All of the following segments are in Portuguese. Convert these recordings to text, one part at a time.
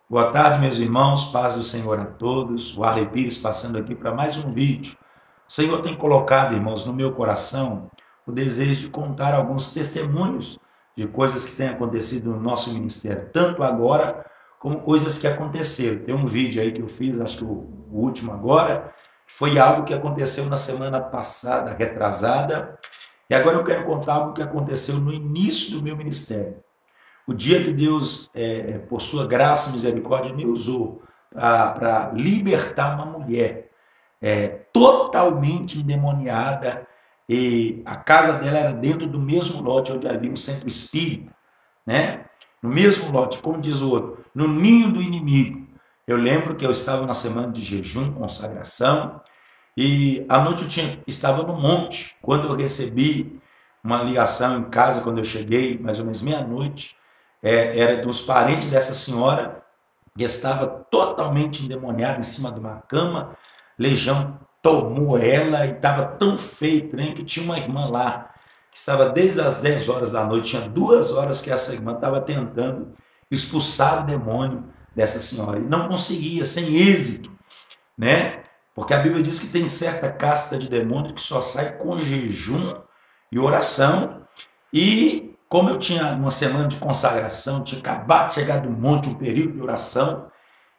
Boa tarde, meus irmãos, paz do Senhor a todos. O Arley Pires passando aqui para mais um vídeo. O Senhor tem colocado, irmãos, no meu coração o desejo de contar alguns testemunhos de coisas que têm acontecido no nosso ministério, tanto agora como coisas que aconteceram. Tem um vídeo aí que eu fiz, acho que o último agora, foi algo que aconteceu na semana passada, retrasada, e agora eu quero contar algo que aconteceu no início do meu ministério. O dia que Deus, por sua graça e misericórdia, me usou para libertar uma mulher totalmente endemoniada, e a casa dela era dentro do mesmo lote onde havia um centro espírita, né? No mesmo lote, como diz o outro, no ninho do inimigo. Eu lembro que eu estava na semana de jejum, consagração, e à noite estava no monte, quando eu recebi uma ligação em casa, quando eu cheguei, mais ou menos meia-noite, era dos parentes dessa senhora, que estava totalmente endemoniada em cima de uma cama, legião tomou ela e estava tão feio, né, que tinha uma irmã lá, que estava desde as 10 horas da noite, tinha 2 horas que essa irmã estava tentando expulsar o demônio dessa senhora, e não conseguia, sem êxito, né? Porque a Bíblia diz que tem certa casta de demônio que só sai com jejum e oração. E como eu tinha uma semana de consagração, tinha acabado de chegar do monte, um período de oração,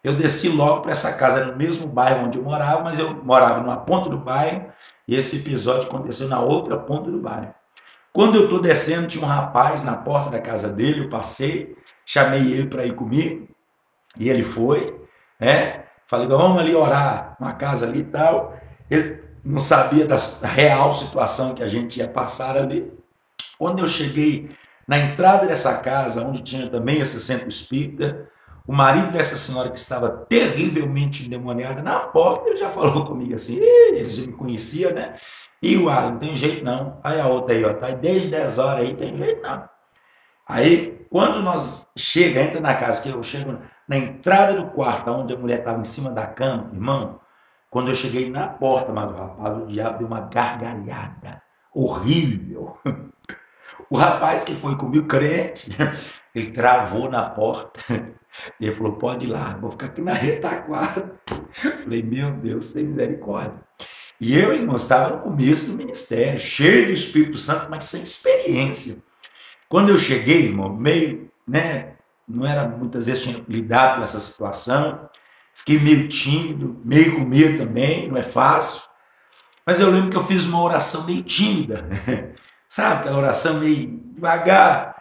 eu desci logo para essa casa, era no mesmo bairro onde eu morava, mas eu morava numa ponta do bairro, e esse episódio aconteceu na outra ponta do bairro. Quando eu estou descendo, tinha um rapaz na porta da casa dele, eu passei, chamei ele para ir comigo, e ele foi, né? Falei, vamos ali orar na casa ali e tal. Ele não sabia da real situação que a gente ia passar ali. Quando eu cheguei na entrada dessa casa, onde tinha também esse centro espírita, o marido dessa senhora que estava terrivelmente endemoniada, na porta, ele já falou comigo assim, ele já me conhecia, né? E o Arley, não tem jeito não. Aí a outra aí, ó, tá aí desde 10 horas aí, tem jeito não. Aí, quando nós entra na casa, que eu chego na entrada do quarto, onde a mulher estava em cima da cama, irmão, quando eu cheguei na porta, mas o rapaz, o diabo deu uma gargalhada horrível. O rapaz que foi comigo, crente, ele travou na porta. Ele falou, pode ir lá, vou ficar aqui na retaguarda. Eu falei, meu Deus, tem misericórdia. E eu, irmão, estava no começo do ministério, cheio do Espírito Santo, mas sem experiência. Quando eu cheguei, irmão, meio, né, não era, muitas vezes tinha lidado com essa situação, fiquei meio tímido, meio com medo também, não é fácil, mas eu lembro que eu fiz uma oração meio tímida, sabe, aquela oração meio devagar,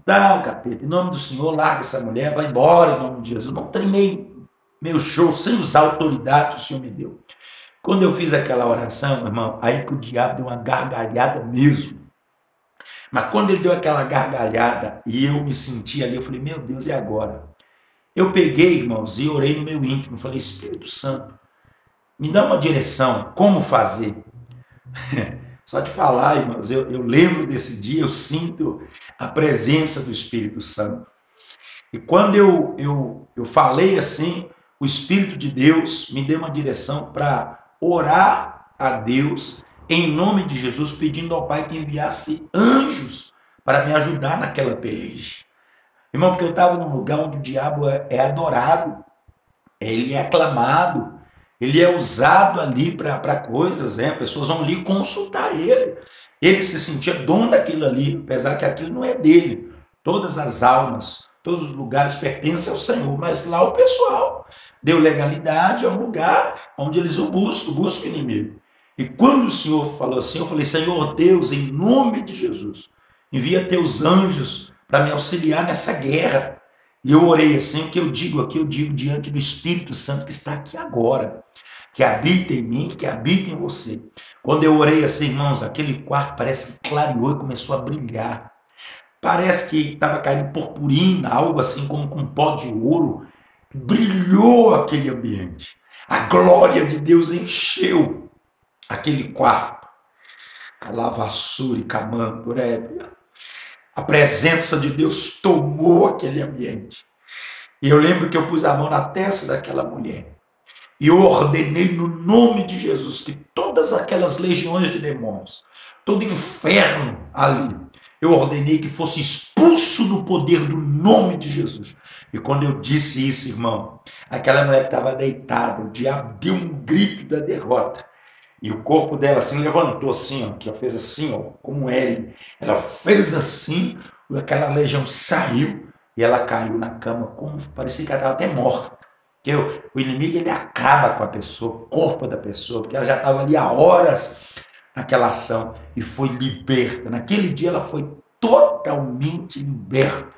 não, capeta, em nome do Senhor, larga essa mulher, vai embora em nome de Jesus, não treinei meu show, sem usar a autoridade que o Senhor me deu. Quando eu fiz aquela oração, irmão, aí que o diabo deu uma gargalhada mesmo. Mas quando ele deu aquela gargalhada e eu me senti ali, eu falei, meu Deus, e agora? Eu peguei, irmãos, e orei no meu íntimo, falei, Espírito Santo, me dá uma direção, como fazer? Só de falar, irmãos, eu lembro desse dia, eu sinto a presença do Espírito Santo. E quando eu falei assim, o Espírito de Deus me deu uma direção para orar a Deus em nome de Jesus, pedindo ao Pai que enviasse anjos para me ajudar naquela peleja. Irmão, porque eu estava num lugar onde o diabo é adorado, ele é aclamado, ele é usado ali para coisas, né? Pessoas vão ali consultar ele. Ele se sentia dono daquilo ali, apesar que aquilo não é dele. Todas as almas, todos os lugares pertencem ao Senhor, mas lá o pessoal deu legalidade a um lugar onde eles o buscam o inimigo. E quando o Senhor falou assim, eu falei, Senhor Deus, em nome de Jesus, envia teus anjos para me auxiliar nessa guerra. E eu orei assim, o que eu digo aqui, eu digo diante do Espírito Santo que está aqui agora, que habita em mim, que habita em você. Quando eu orei assim, irmãos, aquele quarto parece que clareou e começou a brilhar. Parece que estava caindo purpurina, algo assim como com pó de ouro. Brilhou aquele ambiente. A glória de Deus encheu aquele quarto, a lavassura e camantórébia, a presença de Deus tomou aquele ambiente. E eu lembro que eu pus a mão na testa daquela mulher e eu ordenei no nome de Jesus que todas aquelas legiões de demônios, todo inferno ali, eu ordenei que fosse expulso do poder do nome de Jesus. E quando eu disse isso, irmão, aquela mulher que estava deitada, o diabo deu um grito da derrota. E o corpo dela assim levantou assim, ó, que ela fez assim, ó, como L. Ela fez assim, aquela legião saiu e ela caiu na cama, como parecia que ela estava até morta. Porque o inimigo ele acaba com a pessoa, o corpo da pessoa, porque ela já estava ali há horas naquela ação e foi liberta. Naquele dia ela foi totalmente liberta.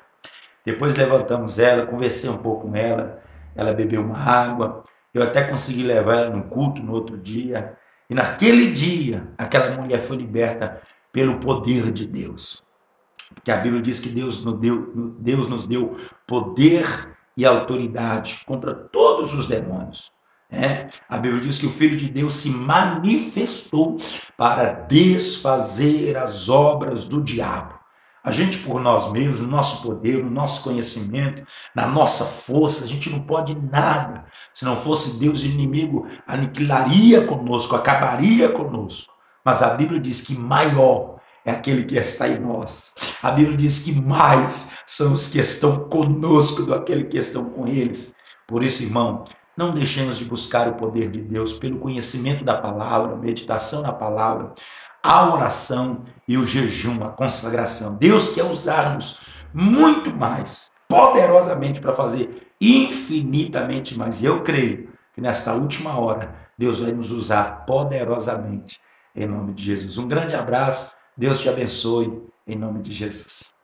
Depois levantamos ela, conversei um pouco com ela, ela bebeu uma água, eu até consegui levar ela no culto no outro dia. E naquele dia, aquela mulher foi liberta pelo poder de Deus. Porque a Bíblia diz que Deus nos deu poder e autoridade contra todos os demônios. A Bíblia diz que o Filho de Deus se manifestou para desfazer as obras do diabo. A gente, por nós mesmos, no nosso poder, no nosso conhecimento, na nossa força, a gente não pode nada. Se não fosse Deus, o inimigo aniquilaria conosco, acabaria conosco. Mas a Bíblia diz que maior é aquele que está em nós. A Bíblia diz que mais são os que estão conosco do que aquele que estão com eles. Por isso, irmão, não deixemos de buscar o poder de Deus pelo conhecimento da palavra, meditação na palavra, a oração e o jejum, a consagração. Deus quer usar-nos muito mais, poderosamente, para fazer infinitamente mais. E eu creio que nesta última hora, Deus vai nos usar poderosamente, em nome de Jesus. Um grande abraço, Deus te abençoe, em nome de Jesus.